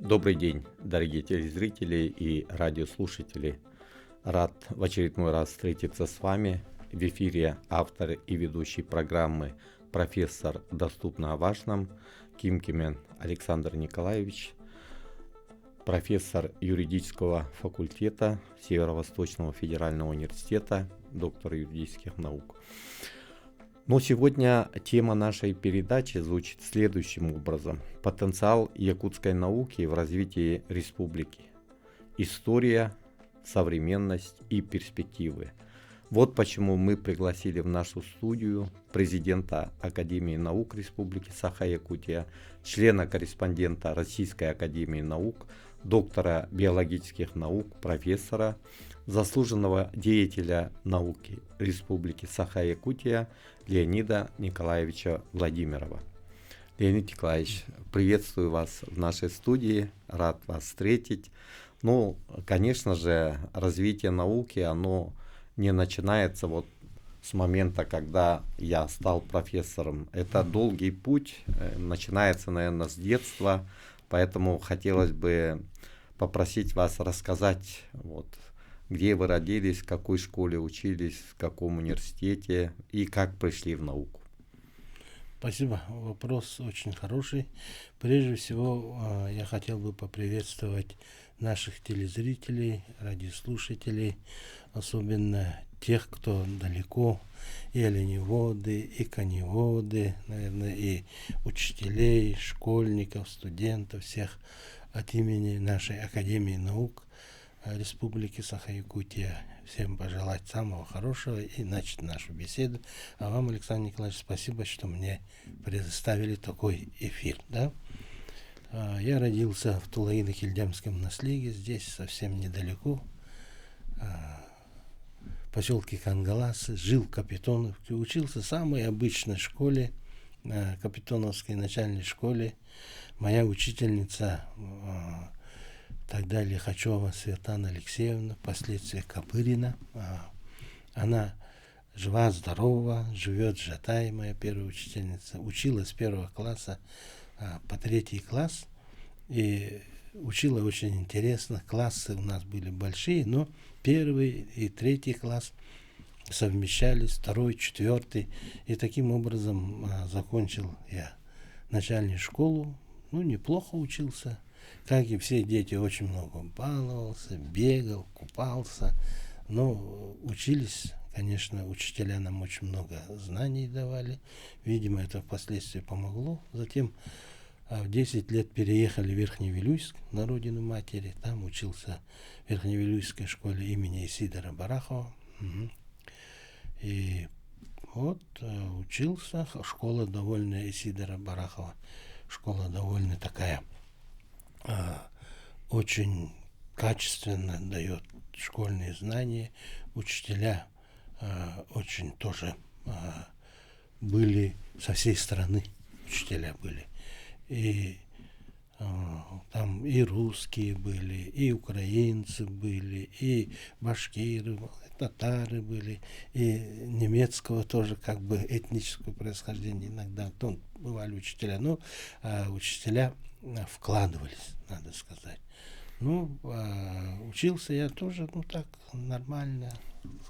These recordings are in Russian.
Добрый день, дорогие телезрители и радиослушатели. Рад в очередной раз встретиться с вами. В эфире автор и ведущий программы профессор «Доступно о важном» Кимкимен Александр Николаевич, профессор юридического факультета Северо-Восточного федерального университета, доктор юридических наук. Но сегодня тема нашей передачи звучит следующим образом. Потенциал якутской науки в развитии республики. История, современность и перспективы. Вот почему мы пригласили в нашу студию президента Академии наук Республики Саха-Якутия, члена-корреспондента Российской академии наук, доктора биологических наук, профессора, заслуженного деятеля науки Республики Саха-Якутия Леонида Николаевича Владимирова. Леонид Николаевич, приветствую вас в нашей студии, рад вас встретить. Ну, конечно же, развитие науки, оно не начинается вот с момента, когда я стал профессором. Это долгий путь, начинается, наверное, с детства, поэтому хотелось бы попросить вас рассказать, вот, где вы родились, в какой школе учились, в каком университете и как пришли в науку. Спасибо. Вопрос очень хороший. Прежде всего, я хотел бы поприветствовать наших телезрителей, радиослушателей, особенно тех, кто далеко, и оленеводы, и коневоды, наверное, и учителей, школьников, студентов, всех от имени нашей Академии наук Республики Саха-Якутия. Всем пожелать самого хорошего и начать нашу беседу. А вам, Александр Николаевич, спасибо, что мне предоставили такой эфир. Да? Я родился в Тулаино-Хильдямском наслеге, здесь совсем недалеко, в поселке Кангаласы, жил в Капитоновке, учился в самой обычной школе, Капитоновской начальной школе. Моя учительница тогда Лихачева Светлана Алексеевна, впоследствии Копырина. Она жива-здорова, живет в Жатае, моя первая учительница. Училась с 1 класса по 3 класс. И учила очень интересно. Классы у нас были большие, но 1 и 3 класс совмещались, 2, 4. И таким образом закончил я начальную школу. Ну, неплохо учился. Как и все дети, очень много баловался, бегал, купался. Но учились, конечно, учителя нам очень много знаний давали. Видимо, это впоследствии помогло. Затем в 10 лет переехали в Верхневилюйск, на родину матери. Там учился в Верхневилюйской школе имени Исидора Барахова. И вот учился. Школа довольно Исидора Барахова. Школа довольно такая, очень качественно дает школьные знания. Учителя очень тоже были со всей страны. Учителя были. И там и русские были, и украинцы были, и башкиры, и татары были, и немецкого тоже как бы этнического происхождения иногда бывали учителя. Но учителя вкладывались, надо сказать. Ну, учился я тоже, так, нормально,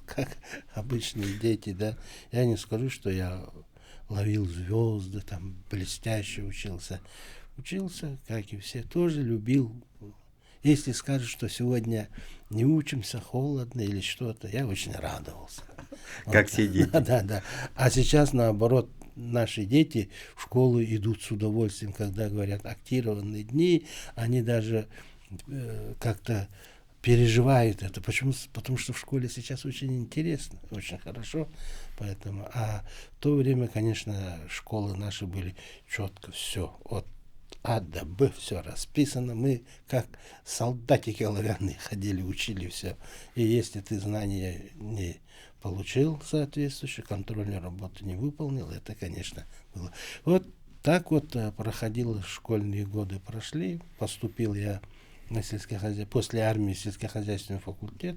как обычные дети, да. Я не скажу, что я ловил звезды, там, блестяще учился. Учился, как и все, тоже любил. Если скажут, что сегодня не учимся, холодно или что-то, я очень радовался. Как все дети. Да. А сейчас, наоборот, наши дети в школу идут с удовольствием, когда говорят актированные дни, они даже как-то переживают это. Почему? Потому что в школе сейчас очень интересно, очень хорошо. Поэтому, а в то время, конечно, школы наши были четко все от А до Б, все расписано. Мы как солдатики оловянные ходили, учили все. И если ты знания не получил соответствующую, контрольную работу не выполнил, это, конечно, было. Вот так вот проходило, школьные годы прошли. Поступил я на после армии сельскохозяйственный факультет.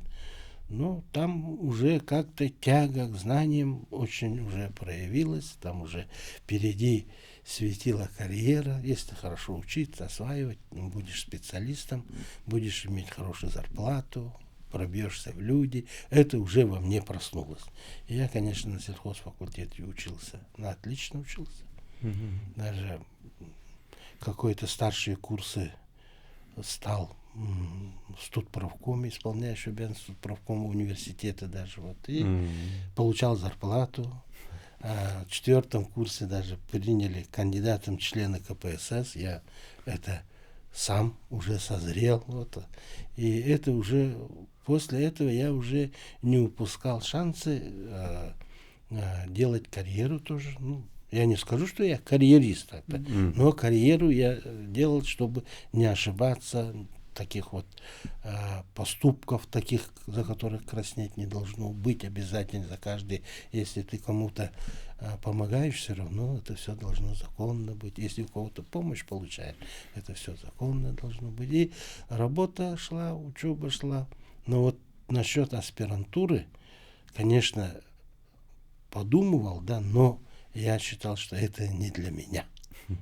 Ну, там уже как-то тяга к знаниям очень уже проявилась. Там уже впереди светила карьера, если хорошо учиться, осваивать, будешь специалистом, будешь иметь хорошую зарплату, пробьешься в люди. Это уже во мне проснулось. И я, конечно, на сельхозфакультете учился, отлично учился. Даже какие-то старшие курсы стал в студправкоме, исполняющий обязанности студправкома университета даже. Вот, и получал зарплату. А в 4 курсе даже приняли кандидатом в члены КПСС. Я это сам уже созрел. Вот. И это уже после этого я уже не упускал шансы делать карьеру тоже. Ну, я не скажу, что я карьерист, но карьеру я делал, чтобы не ошибаться, таких вот поступков, таких, за которых краснеть не должно быть обязательно за каждый. Если ты кому-то помогаешь, все равно это все должно законно быть. Если у кого-то помощь получаешь, это все законно должно быть. И работа шла, учеба шла. Но вот насчет аспирантуры, конечно, подумывал, да, но я считал, что это не для меня.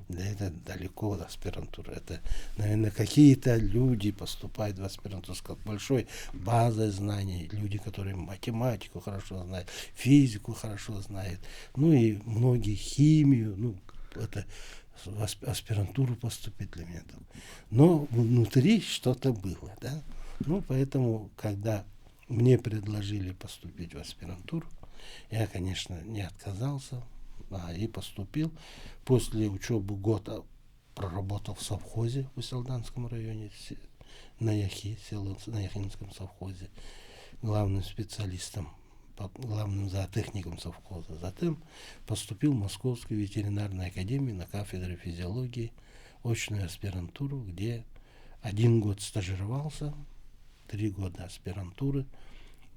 Да, это далеко от аспирантуры. Это, наверное, какие-то люди поступают в аспирантуру с большой базой знаний. Люди, которые математику хорошо знают, физику хорошо знают. Ну и многие химию. Ну, это в аспирантуру поступить для меня. Но внутри что-то было. Да? Ну, поэтому, когда мне предложили поступить в аспирантуру, я, конечно, не отказался. И поступил. После учебы года проработал в совхозе в Усть-Алданском районе, на Яхи, на Яхинском совхозе, главным специалистом, главным зоотехником совхоза. Затем поступил в Московскую ветеринарную академию на кафедре физиологии, очную аспирантуру, где 1 год стажировался, 3 года аспирантуры.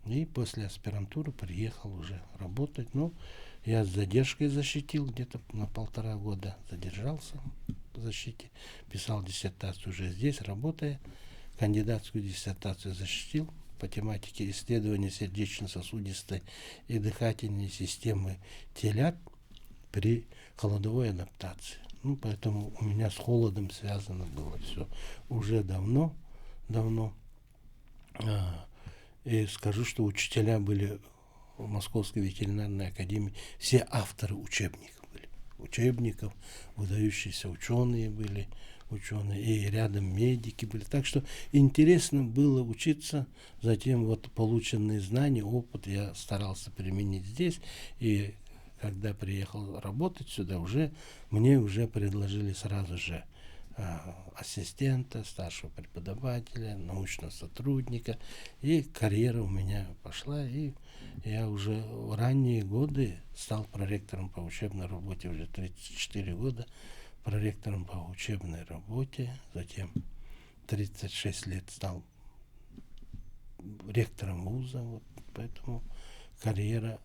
И после аспирантуры приехал уже работать. Ну, я с задержкой защитил, где-то на 1,5 года задержался в защите. Писал диссертацию уже здесь, работая. Кандидатскую диссертацию защитил по тематике исследования сердечно-сосудистой и дыхательной системы телят при холодовой адаптации. Ну, поэтому у меня с холодом связано было все уже давно. И скажу, что учителя были в Московской ветеринарной академии, все авторы учебников были. Учебников, выдающиеся ученые были, и рядом медики были. Так что интересно было учиться. Затем вот полученные знания, опыт я старался применить здесь. И когда приехал работать сюда, мне уже предложили сразу же ассистента, старшего преподавателя, научного сотрудника. И карьера у меня пошла. И я уже в ранние годы стал проректором по учебной работе, уже 34 года проректором по учебной работе. Затем 36 лет стал ректором вуза. Вот, поэтому карьера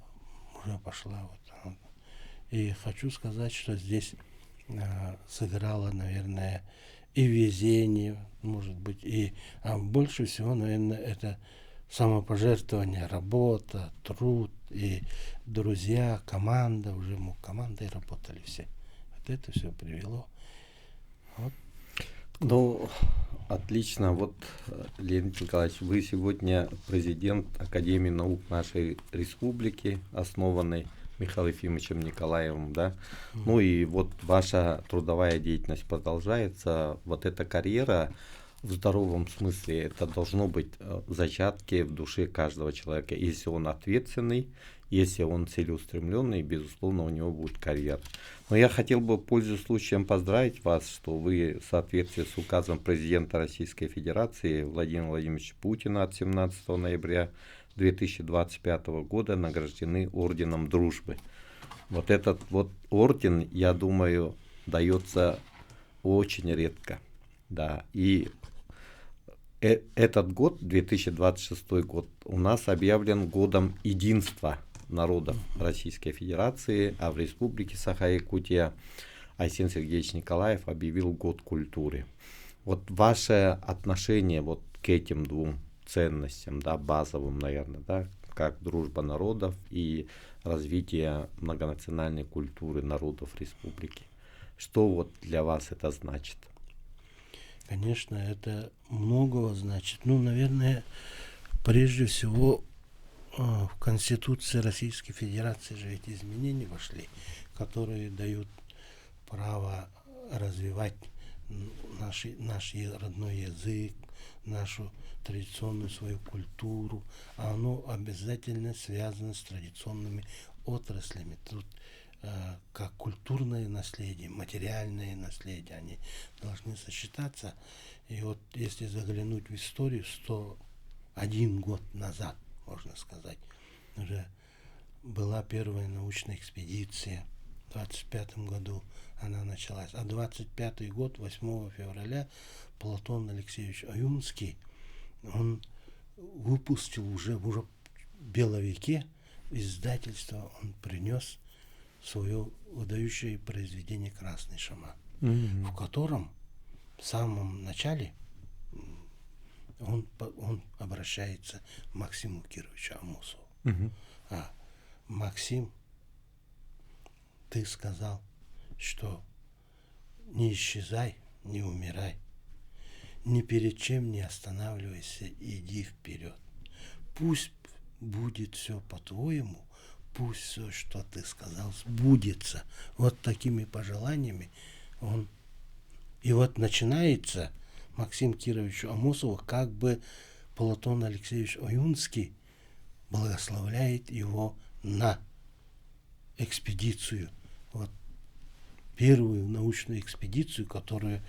уже пошла. Вот. И хочу сказать, что здесь сыграло, наверное, и везение, может быть, а больше всего, наверное, это самопожертвование, работа, труд и друзья, команда, уже мы командой работали все. Вот это все привело. Вот. Ну, отлично. Вот, Леонид Николаевич, вы сегодня президент Академии наук нашей республики, основанной Михаилом Ефимовичем Николаевым, да? Ну и вот ваша трудовая деятельность продолжается. Вот эта карьера в здоровом смысле, это должно быть зачатки в душе каждого человека. Если он ответственный, если он целеустремленный, безусловно, у него будет карьера. Но я хотел бы, пользуясь случаем, поздравить вас, что вы в соответствии с указом президента Российской Федерации Владимира Владимировича Путина от 17 ноября 2025 года награждены орденом дружбы. Вот этот вот орден, я думаю, дается очень редко. Да. И этот год, 2026 год, у нас объявлен годом единства народов Российской Федерации, а в Республике Саха-Якутия Айсен Сергеевич Николаев объявил год культуры. Вот ваше отношение вот к этим двум ценностям, да, базовым, наверное, да, как дружба народов и развитие многонациональной культуры народов республики. Что вот для вас это значит? Конечно, это многого значит. Ну, наверное, прежде всего в Конституции Российской Федерации же эти изменения вошли, которые дают право развивать наш родной язык, нашу традиционную свою культуру, а оно обязательно связано с традиционными отраслями. Тут как культурное наследие, материальное наследие, они должны сочетаться. И вот если заглянуть в историю, 101 год назад, можно сказать, уже была первая научная экспедиция. В 25 году она началась. А 25 год, 8 февраля, Платон Алексеевич Аюнский, он выпустил уже в Беловике издательство, он принес свое выдающее произведение «Красный шаман», в котором в самом начале он обращается к Максиму Кировичу Амосову. Максим, ты сказал, что не исчезай, не умирай, ни перед чем не останавливайся, иди вперед. Пусть будет все по-твоему, пусть все, что ты сказал, сбудется. Вот такими пожеланиями он... И вот начинается Максим Кирович Амосов, как бы Платон Алексеевич Аюнский благословляет его на экспедицию. Вот первую научную экспедицию, которую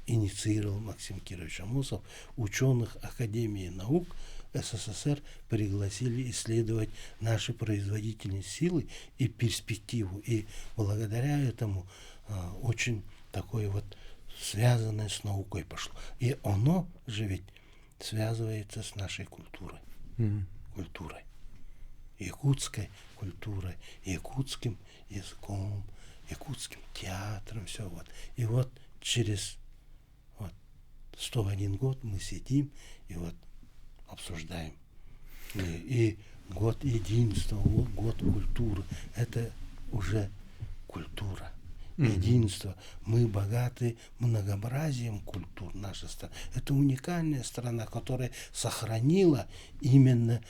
инициировал Максим Кирович Амосов, ученых Академии наук СССР пригласили исследовать наши производительные силы и перспективу. И благодаря этому очень такое вот связанное с наукой пошло. И оно же ведь связывается с нашей культурой. Культурой. Якутской культурой, якутским языком, якутским театром, все вот. И вот через 101 год мы сидим и вот обсуждаем. И год единства, год культуры. Это уже культура. Единство. Мы богаты многообразием культур. Наша страна. Это уникальная страна, которая сохранила именно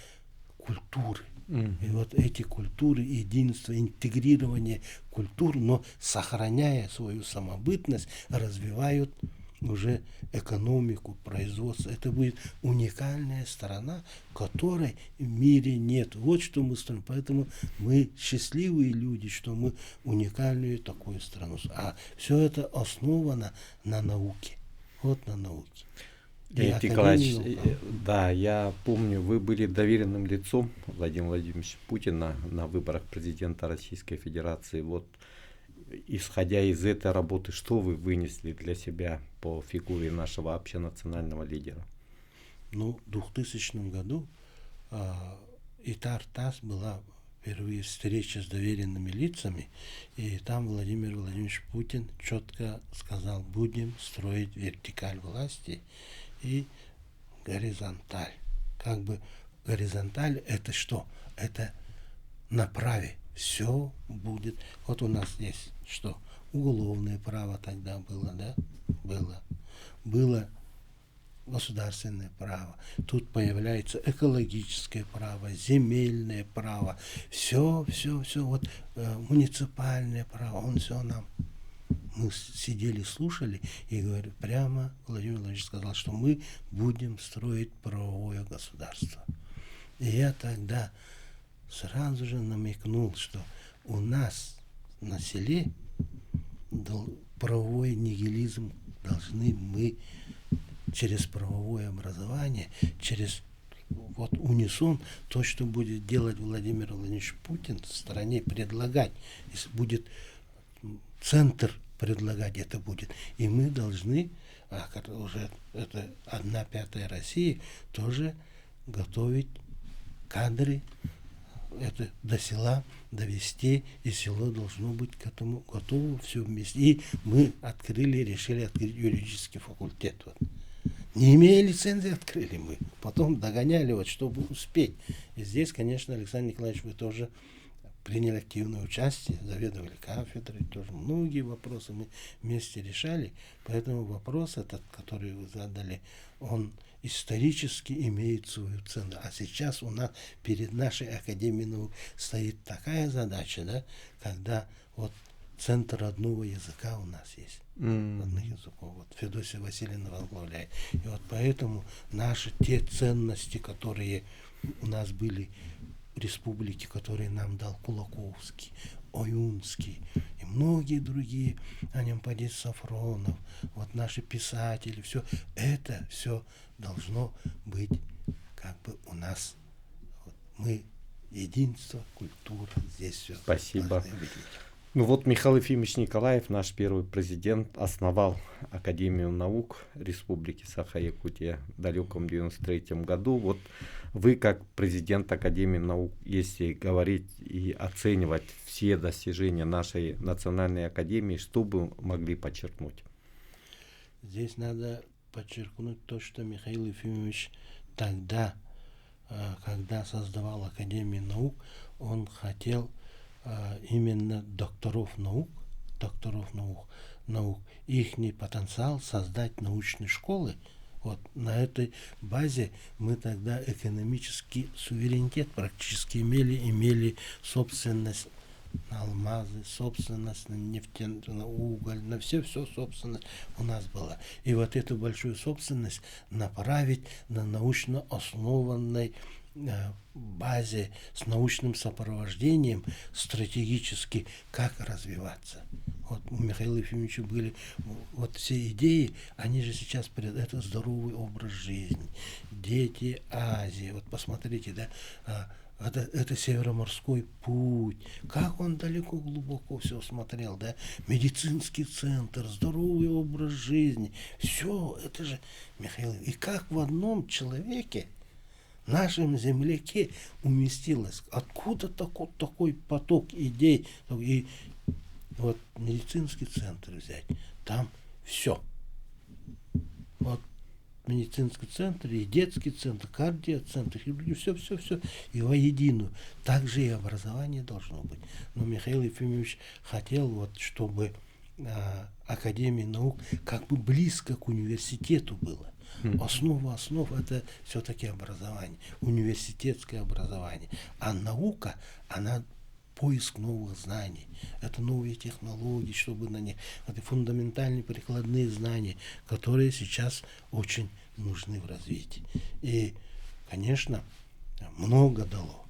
культуры. И вот эти культуры, единство, интегрирование культур, но сохраняя свою самобытность, развивают уже экономику, производство. Это будет уникальная сторона, которой в мире нет. Вот что мы строим. Поэтому мы счастливые люди, что мы уникальную такую страну. А все это основано на науке. Вот на науке. Леонид Николаевич, да, я помню, вы были доверенным лицом Владимира Владимировича Путина на выборах президента Российской Федерации. Вот, исходя из этой работы, что вы вынесли для себя по фигуре нашего общенационального лидера? Ну, в 2000 году ИТАР-ТАСС была впервые встреча с доверенными лицами, и там Владимир Владимирович Путин четко сказал: будем строить вертикаль власти и горизонталь. Как бы горизонталь это что? Это на праве. Все будет. Вот у нас здесь что? Уголовное право тогда было, да? Было государственное право. Тут появляется экологическое право, земельное право. Все. Вот муниципальное право. Он все нам. Мы сидели, слушали, и говорю, прямо Владимир Владимирович сказал, что мы будем строить правовое государство. И я тогда сразу же намекнул, что у нас на селе правовой нигилизм должны мы через правовое образование, через вот унисон, то, что будет делать Владимир Владимирович Путин в стране, предлагать, если будет центр предлагать, это будет. И мы должны, уже это 1/5 России, тоже готовить кадры, это до села довести, и село должно быть к этому готово все вместе. И мы решили открыть юридический факультет. Вот. Не имея лицензии, открыли мы. Потом догоняли, вот, чтобы успеть. И здесь, конечно, Александр Николаевич, вы тоже приняли активное участие, заведовали кафедрой, тоже многие вопросы мы вместе решали. Поэтому вопрос этот, который вы задали, он исторически имеет свою цену. А сейчас у нас перед нашей Академией наук стоит такая задача, да, когда вот Центр родного языка у нас есть. Родных языков. Вот Федосия Васильевна возглавляет. И вот поэтому наши те ценности, которые у нас были республики, которые нам дал Кулаковский, Оюнский и многие другие, Анемпадис Сафронов, вот наши писатели, все это все должно быть как бы у нас. Вот мы единство, культура, здесь все. Спасибо. Ну вот Михаил Ефимович Николаев, наш первый президент, основал Академию наук Республики Саха-Якутия в далеком 93 году. Вот вы, как президент Академии наук, если говорить и оценивать все достижения нашей национальной академии, что бы могли подчеркнуть? Здесь надо подчеркнуть то, что Михаил Ефимович тогда, когда создавал Академию наук, он хотел именно докторов наук, ихний потенциал создать научные школы. Вот на этой базе мы тогда экономический суверенитет практически имели собственность на алмазы, собственность на нефть, на уголь, на все собственность у нас была. И вот эту большую собственность направить на научно основанной базе с научным сопровождением стратегически, как развиваться. Вот у Михаила Ефимовича были вот все идеи, они же сейчас это здоровый образ жизни, дети Азии, вот посмотрите, да, это Североморской путь, как он далеко, глубоко все смотрел, да, медицинский центр, здоровый образ жизни, все, это же Михаил, и как в одном человеке, нашем земляке уместилось, откуда такой поток идей, и вот медицинский центр взять, там все, вот медицинский центр, и детский центр, кардиоцентр, и все, и воединую. Так же и образование должно быть. Но Михаил Ефимович хотел, вот, чтобы Академия наук как бы близко к университету было. Основа основ это все-таки образование, университетское образование. А наука, она поиск новых знаний, это новые технологии, чтобы на них, это фундаментальные прикладные знания, которые сейчас очень нужны в развитии. И, конечно, много дало.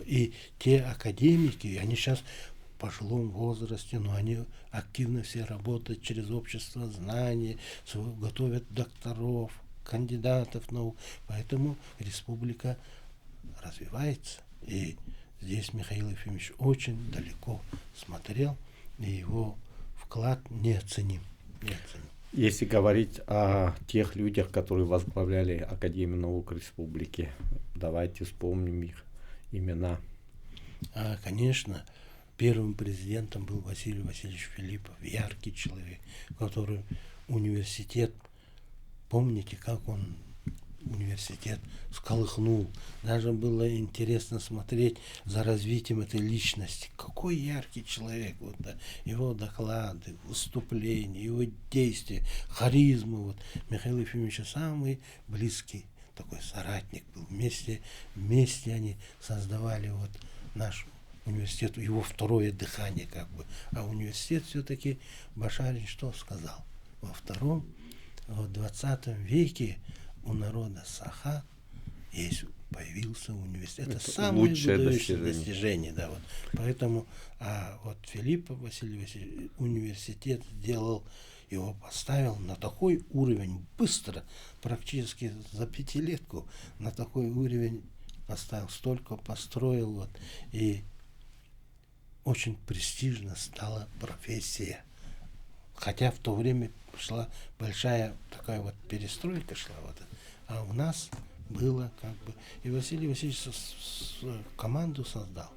И те академики, они сейчас в пожилом возрасте, но они активно все работают через общество знаний, готовят докторов, кандидатов наук. Поэтому республика развивается. И здесь Михаил Ефимович очень далеко смотрел, и его вклад неоценим. Если говорить о тех людях, которые возглавляли Академию наук Республики, давайте вспомним их имена. Конечно, первым президентом был Василий Васильевич Филиппов, яркий человек, который университет, помните, как он университет всколыхнул. Даже было интересно смотреть за развитием этой личности. Какой яркий человек. Вот, да, его доклады, выступления, его действия, харизма. Вот. Михаил Ефимович самый близкий такой соратник был. Вместе они создавали вот наш университет, его второе дыхание как бы. А университет все-таки Башарин что сказал? Во втором, в 20 веке у народа Саха появился университет. Это самое выдающее достижение. Да, вот. Поэтому вот Филиппов Василий Васильевич университет сделал, его поставил на такой уровень быстро, практически за пятилетку на такой уровень поставил, столько построил. Вот, и очень престижно стала профессия. Хотя в то время шла большая такая вот перестройка шла. Вот. А у нас было как бы... И Василий Васильевич команду создал.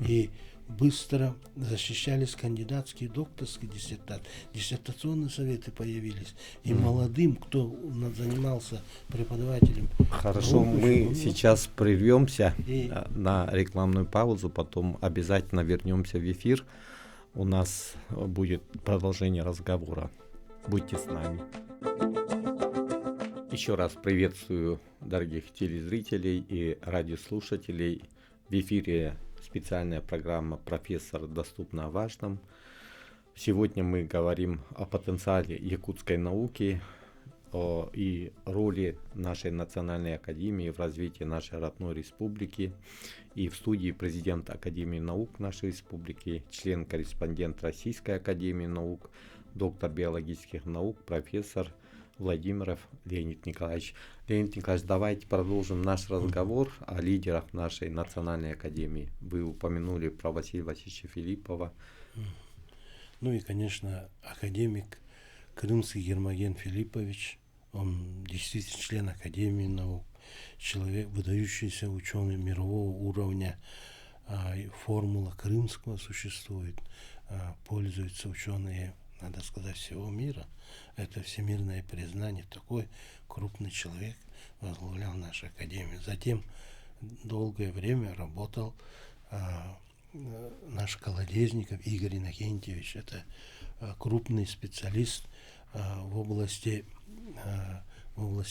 И быстро защищались кандидатские, докторские диссертации, диссертационные советы появились. И молодым, кто занимался преподавателем. Хорошо, мы сейчас прервемся И- на рекламную паузу, потом обязательно вернемся в эфир. У нас будет продолжение разговора. Будьте с нами. Еще раз приветствую дорогих телезрителей и радиослушателей. В эфире специальная программа «Профессор. Доступно о важном». Сегодня мы говорим о потенциале якутской науки и роли нашей национальной академии в развитии нашей родной республики. И в студии президент Академии наук нашей республики, член-корреспондент Российской академии наук, доктор биологических наук, профессор Владимиров Леонид Николаевич. Леонид Николаевич, давайте продолжим наш разговор о лидерах нашей национальной академии. Вы упомянули про Василия Васильевича Филиппова. Ну и, конечно, академик Крымский Гермоген Филиппович, он действительно член Академии наук, человек, выдающийся ученый мирового уровня. Формула Крымского существует, пользуются ученые, надо сказать, всего мира. Это всемирное признание. Такой крупный человек возглавлял нашу академию. Затем долгое время работал наш Колодезников Игорь Иннокентьевич. Это крупный специалист в области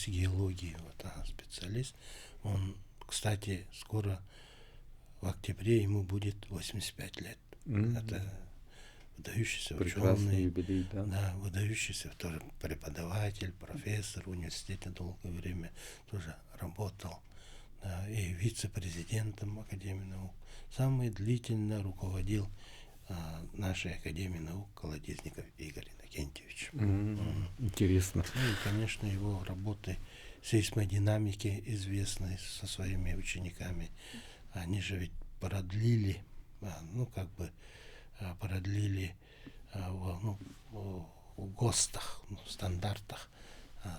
геологии. Вот, специалист. Он, кстати, скоро в октябре ему будет 85 лет. Это выдающийся Прекрасный ученый, юбилей, да? Да, выдающийся тоже преподаватель, профессор в университете долгое время тоже работал, да, и вице-президентом Академии наук. Самый длительно руководил нашей Академией наук Колодезников Игорь Иннокентьевич. Интересно. Ну и, конечно, его работы сейсмодинамики известны со своими учениками. Они же ведь продлили, продлили в ГОСТах, в стандартах,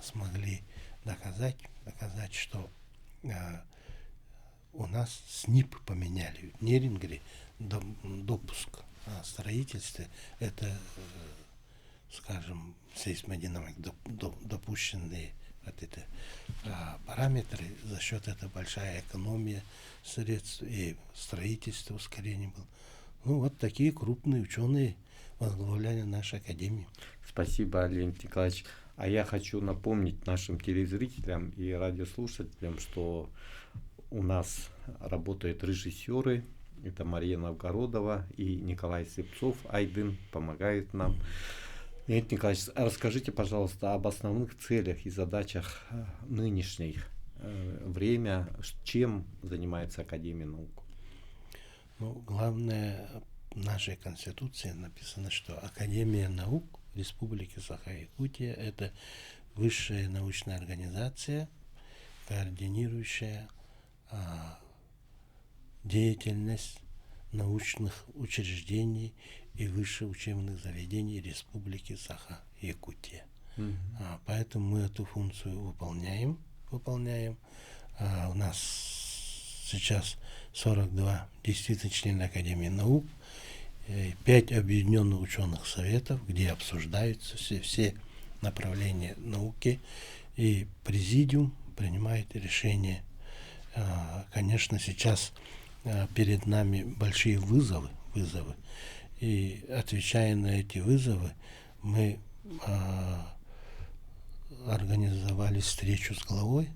смогли доказать, что у нас СНИП поменяли. В Нерингере допуск о строительстве, это, скажем, сейсмодинамик, допущенные параметры, за счет этого большая экономия средств и строительство ускорение было. Ну, вот такие крупные ученые возглавляли нашу академию. Спасибо, Леонид Николаевич. А я хочу напомнить нашим телезрителям и радиослушателям, что у нас работают режиссеры. Это Мария Новгородова и Николай Слепцов. Айдын помогает нам. Леонид Николаевич, расскажите, пожалуйста, об основных целях и задачах нынешних время, чем занимается Академия наук. Ну, главное, в нашей Конституции написано, что Академия наук Республики Саха-Якутия – это высшая научная организация, координирующая деятельность научных учреждений и высших учебных заведений Республики Саха-Якутия. Поэтому мы эту функцию выполняем. У нас сейчас 42 действительно члена Академии наук, 5 объединенных ученых советов, где обсуждаются все направления науки, и президиум принимает решения. Конечно, сейчас перед нами большие вызовы, и отвечая на эти вызовы, мы организовали встречу с главой.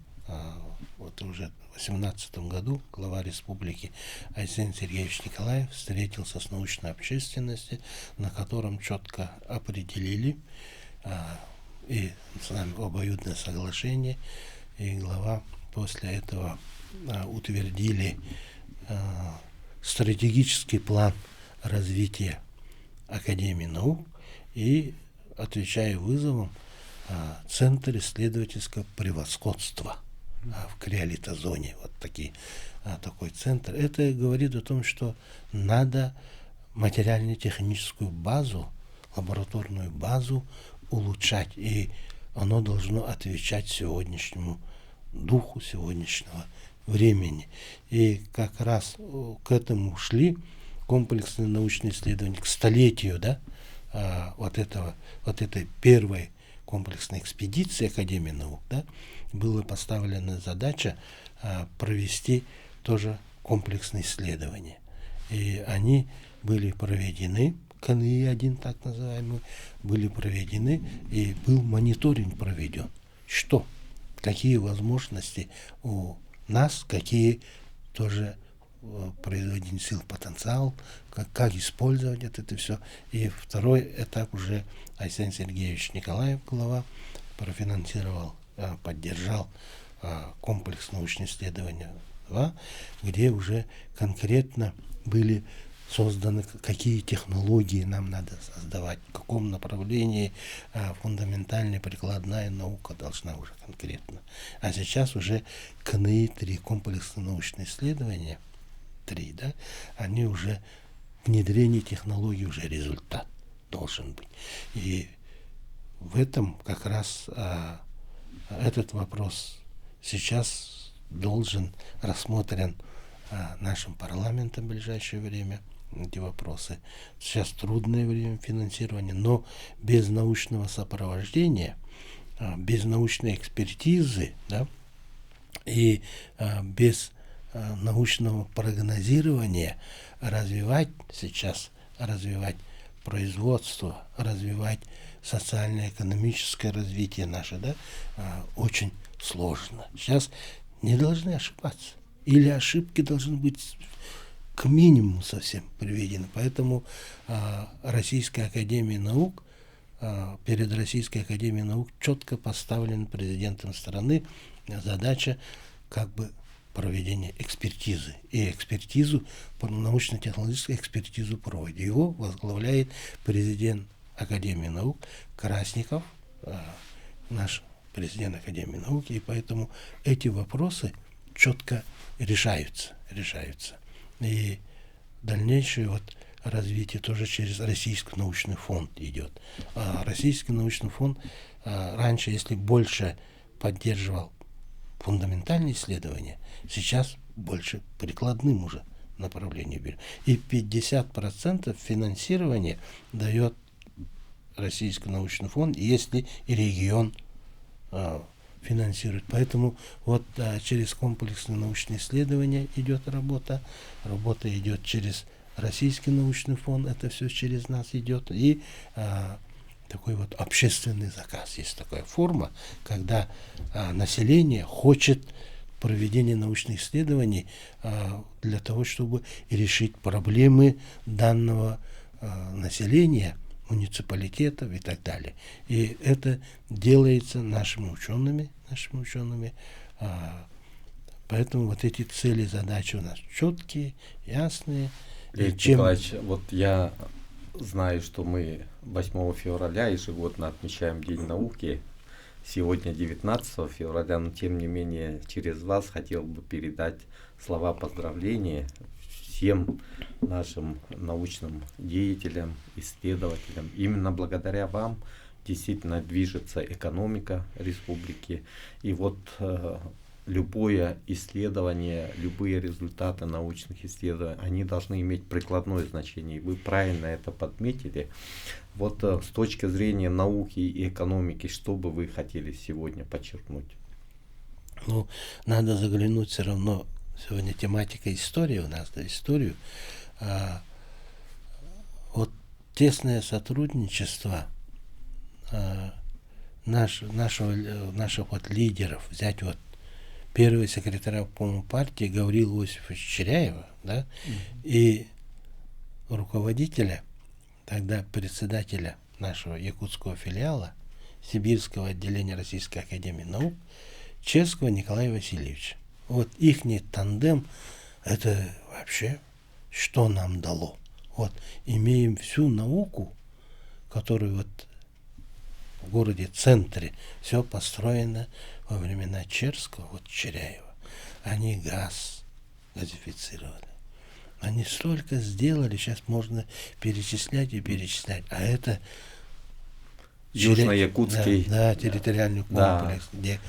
Вот уже в 2018 году глава республики Айсен Сергеевич Николаев встретился с научной общественностью, на котором четко определили и с нами обоюдное соглашение, и глава после этого утвердили стратегический план развития Академии наук и, отвечая вызовам, Центр исследовательского превосходства в криолитозоне. Вот такой центр. Это говорит о том, что надо материально-техническую базу, лабораторную базу улучшать, и оно должно отвечать сегодняшнему духу, сегодняшнего времени. И как раз к этому шли комплексные научные исследования, к столетию, да, вот этой первой комплексной экспедиции Академии наук, да, была поставлена задача провести тоже комплексные исследования. И они были проведены, КНИ-1 так называемый, были проведены, и был мониторинг проведен. Что? Какие возможности у нас, какие тоже производительный сил потенциал, как использовать это все. И второй этап уже Александр Сергеевич Николаев, глава, профинансировал, поддержал комплекс научных исследований 2, где уже конкретно были созданы, какие технологии нам надо создавать, в каком направлении фундаментальная прикладная наука должна уже конкретно. А сейчас уже КНИ-3, комплексные научные исследования 3, да, они уже внедрение технологий, уже результат должен быть. И в этом как раз этот вопрос сейчас должен рассмотрен нашим парламентом в ближайшее время, эти вопросы. Сейчас трудное время финансирования, но без научного сопровождения, без научной экспертизы, да, и без научного прогнозирования развивать производство, развивать социально-экономическое развитие наше, да, очень сложно. Сейчас не должны ошибаться. Или ошибки должны быть к минимуму совсем приведены. Поэтому Российская Академия Наук, перед Российской Академией Наук четко поставлена президентом страны задача как бы проведения экспертизы. И экспертизу, научно-технологическую экспертизу проводит. Его возглавляет президент Академии Наук Красников, наш президент Академии Наук. И поэтому эти вопросы четко решаются. И дальнейшее развитие тоже через Российский научный фонд идет. Российский научный фонд раньше, если больше поддерживал фундаментальные исследования, сейчас больше прикладным уже направлением берет. И 50% финансирования дает Российский научный фонд, если и регион финансирует. Поэтому через комплексные научные исследования идет работа. Работа идет через Российский научный фонд, это все через нас идет. И такой общественный заказ. Есть такая форма, когда население хочет проведения научных исследований для того, чтобы решить проблемы данного населения, муниципалитетов и так далее. И это делается нашими учеными. Поэтому эти цели, задачи у нас четкие, ясные. Леонид Николаевич, я знаю, что мы 8 февраля ежегодно отмечаем День науки. Сегодня 19 февраля, но тем не менее через вас хотел бы передать слова поздравления всем нашим научным деятелям, исследователям. Именно благодаря вам действительно движется экономика республики. И любое исследование, любые результаты научных исследований, они должны иметь прикладное значение. Вы правильно это подметили. С точки зрения науки и экономики, что бы вы хотели сегодня подчеркнуть? Надо заглянуть все равно. Сегодня тематика истории у нас, историю. Тесное сотрудничество наших лидеров, взять первого секретаря, по-моему, партии Гаврила Иосифовича Черяева, да, и руководителя, тогда председателя нашего якутского филиала, Сибирского отделения Российской Академии Наук, Ческого Николая Васильевича. Ихний тандем, это вообще что нам дало? Имеем всю науку, которую в городе-центре, все построено во времена Черского, Черяева. Они газифицировали. Они столько сделали, сейчас можно перечислять и перечислять. А это Южно-Якутский. Да, территориальный комплекс, где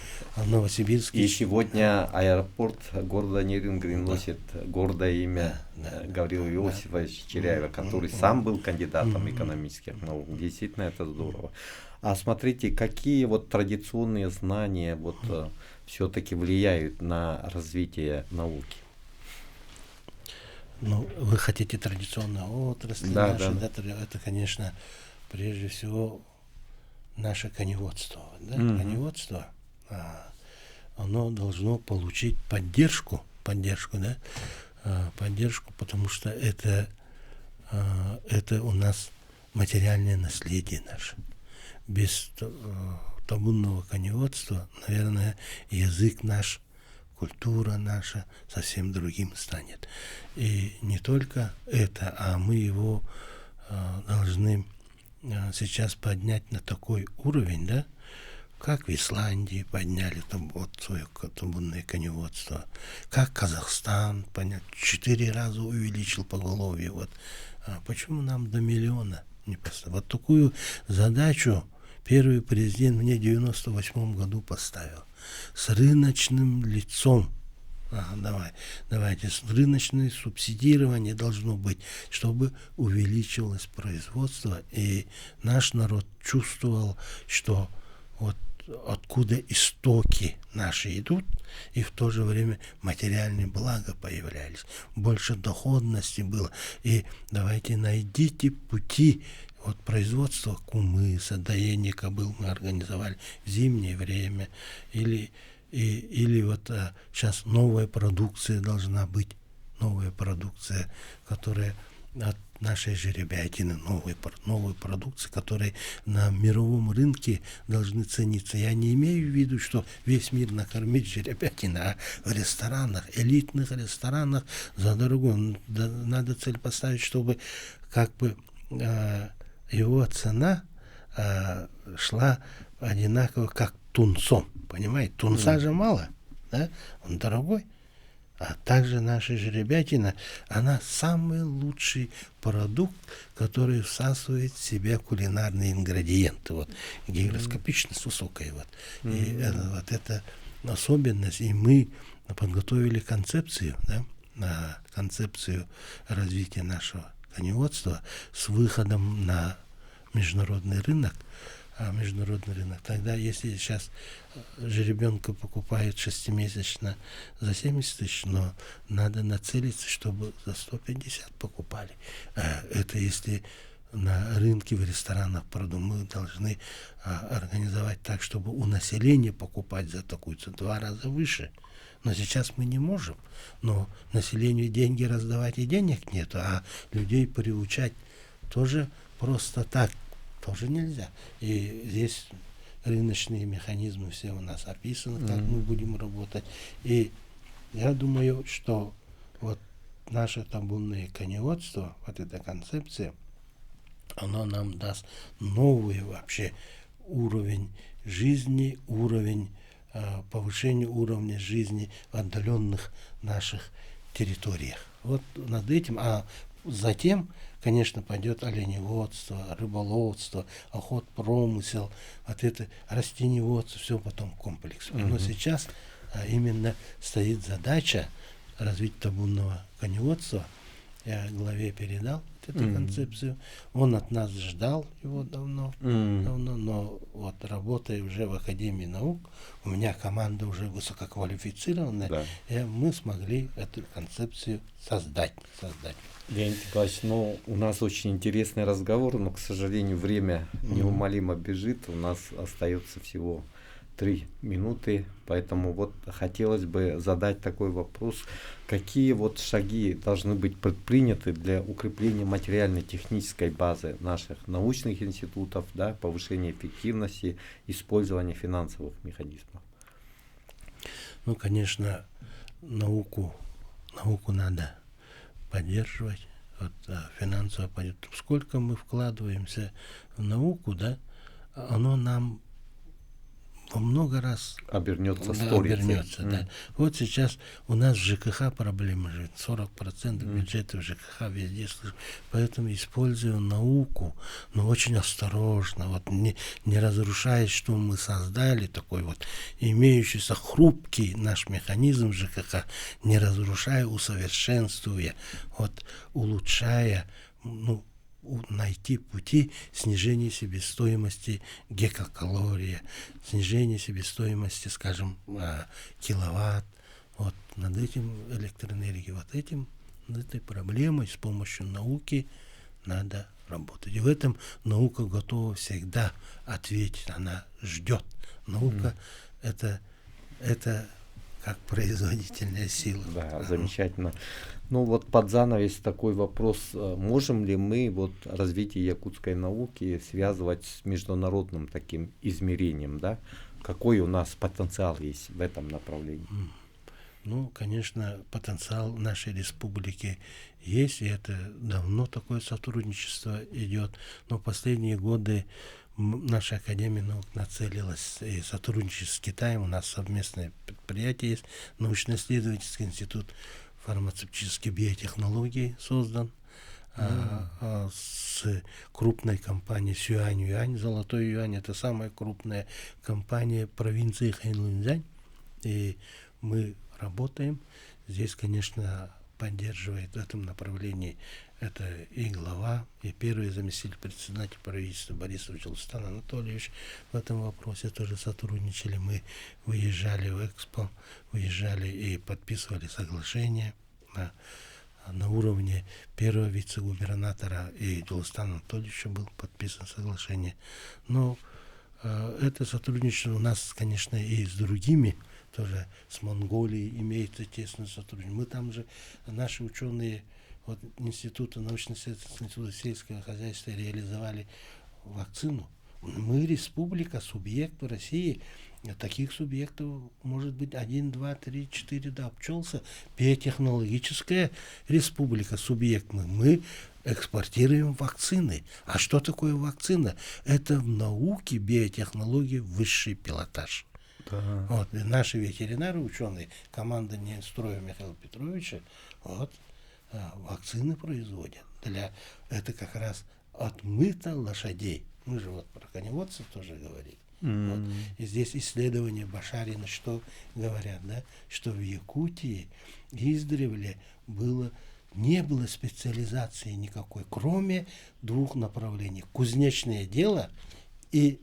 Новосибирский. И сегодня аэропорт города Нерюнгри носит гордое имя Гаврила Иосифовича Черяева, который сам был кандидатом экономических наук. Действительно, это здорово. А смотрите, какие вот традиционные знания вот все-таки влияют на развитие науки? Ну, вы хотите традиционные отрасли наши, да, это, конечно, прежде всего наше коневодство. Да? Коневодство, оно должно получить поддержку, да? Поддержку, потому что это у нас материальное наследие наше. Без табунного коневодства, наверное, язык наш, культура наша совсем другим станет. И не только это, а мы его должны сейчас поднять на такой уровень, да, как в Исландии подняли там вот свое табунное коневодство, как Казахстан поднял, 4 раза увеличил поголовье. Вот. Почему нам до миллиона не поставить? Вот такую задачу первый президент мне в 1998 году поставил. С рыночным лицом. Давайте, с рыночное субсидирование должно быть, чтобы увеличилось производство, и наш народ чувствовал, что вот откуда истоки наши идут, и в то же время материальные блага появлялись, больше доходности было. И давайте найдите пути. Вот производство кумыса, доение кобыл мы организовали в зимнее время, или вот сейчас новая продукция должна быть, новая продукция, которая от нашей жеребятины, новой продукции, которые на мировом рынке должны цениться. Я не имею в виду, что весь мир накормить жеребятиной, а в ресторанах, элитных ресторанах за дорогу. Надо цель поставить, чтобы как бы его цена шла одинаково, как тунцом. Понимаете? Тунца же мало, да? Он дорогой. А также наша жеребятина, она самый лучший продукт, который всасывает в себя кулинарные ингредиенты. Вот. Гигроскопичность высокая. Вот. И это особенность. И мы подготовили концепцию, да, на концепцию развития нашего коневодства с выходом на международный рынок. Тогда, если сейчас жеребенка покупают 6-месячно за 70 тысяч, но надо нацелиться, чтобы за 150 покупали. Это если на рынке, в ресторанах, мы должны организовать так, чтобы у населения покупать за такую цену 2 раза выше. Но сейчас мы не можем. Но населению деньги раздавать и денег нет, а людей приучать тоже просто так тоже нельзя. И здесь рыночные механизмы все у нас описаны, как мы будем работать. И я думаю, что вот наше табунное коневодство, вот эта концепция, оно нам даст новый вообще уровень жизни, повышение уровня жизни в отдаленных наших территориях. Вот над этим, а затем, конечно, пойдет оленеводство, рыболовство, охотпромысел, вот это растениеводство, все потом комплекс. Но сейчас именно стоит задача развить табунного коневодства. Я главе передал эту концепцию. Он от нас ждал его давно, но вот работая уже в Академии наук, у меня команда уже высококвалифицированная, и мы смогли эту концепцию создать. Леонид Николаевич, у нас очень интересный разговор, но, к сожалению, время неумолимо бежит. У нас остается всего 3 минуты, поэтому вот хотелось бы задать такой вопрос. Какие вот шаги должны быть предприняты для укрепления материально-технической базы наших научных институтов, да, повышения эффективности, использования финансовых механизмов? Конечно, науку надо поддерживать, финансово поддерживать. Сколько мы вкладываемся в науку, да, оно нам в во много раз Обернется да, сторицей. обернется. Да. Вот сейчас у нас в ЖКХ проблема живет. 40% бюджета в ЖКХ везде слышно. Поэтому используем науку, но очень осторожно. Вот не разрушая, что мы создали, такой вот имеющийся хрупкий наш механизм ЖКХ, не разрушая, усовершенствуя, вот улучшая, найти пути снижения себестоимости гигакалории, снижения себестоимости, скажем, киловатт. Вот над этим электроэнергией, над этой проблемой с помощью науки надо работать. И в этом наука готова всегда ответить, она ждет. Наука это как производительная сила. Да, замечательно. Ну вот под занавес такой вопрос. Можем ли мы вот развитие якутской науки связывать с международным таким измерением, да? Какой у нас потенциал есть в этом направлении? Конечно, потенциал нашей республики есть, и это давно такое сотрудничество идет. Но в последние годы наша Академия наук нацелилась и сотрудничать с Китаем. У нас совместное предприятие есть, научно-исследовательский институт фармацевтической биотехнологии создан с крупной компанией Сюань-Юань. Золотой Юань — это самая крупная компания провинции Хэнлунцзянь. И мы работаем. Здесь, конечно, поддерживает в этом направлении это и глава, и первый заместитель председателя правительства Борисов Джилстан Анатольевич в этом вопросе тоже сотрудничали. Мы выезжали в Экспо, выезжали и подписывали соглашение на уровне первого вице-губернатора и Джилстана Анатольевича было подписано соглашение. Но это сотрудничество у нас, конечно, и с другими, тоже с Монголией имеется тесное сотрудничество. Мы там же, наши ученые от Института научно-исследовательского института сельского хозяйства реализовали вакцину. Мы республика, субъект в России. Таких субъектов может быть 1, 2, 3, 4, да, обчелся. Биотехнологическая республика, субъект мы. Мы экспортируем вакцины. А что такое вакцина? Это в науке биотехнологии высший пилотаж. Да. Вот, и наши ветеринары, ученые, команда Неинстроя Михаила Петровича, вакцины производят. Это как раз отмыто лошадей. Мы же про коневодцев тоже говорили. Вот. И здесь исследования Башарина, что говорят, да, что в Якутии издревле не было специализации никакой, кроме 2 направлений: кузнечное дело и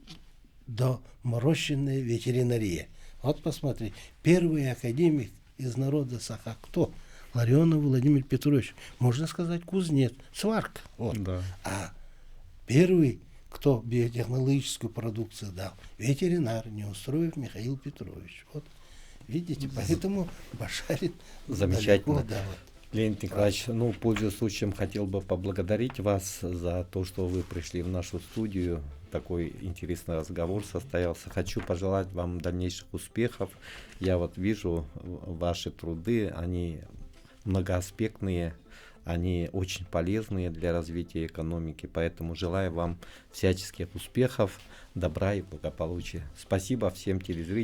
доморощенная ветеринария. Вот посмотри, первый академик из народа Саха кто? Ларионов Владимир Петрович, можно сказать, кузнец, сварка. Вот. Да. А первый, кто биотехнологическую продукцию дал, ветеринар Неустроев Михаил Петрович. Вот. Видите, поэтому Башарин замечательно. Далеко, да, вот. Леонид Николаевич, пользуясь случаем, хотел бы поблагодарить вас за то, что вы пришли в нашу студию. Такой интересный разговор состоялся. Хочу пожелать вам дальнейших успехов. Я вот вижу ваши труды, они многоаспектные, они очень полезные для развития экономики. Поэтому желаю вам всяческих успехов, добра и благополучия. Спасибо всем телезрителям.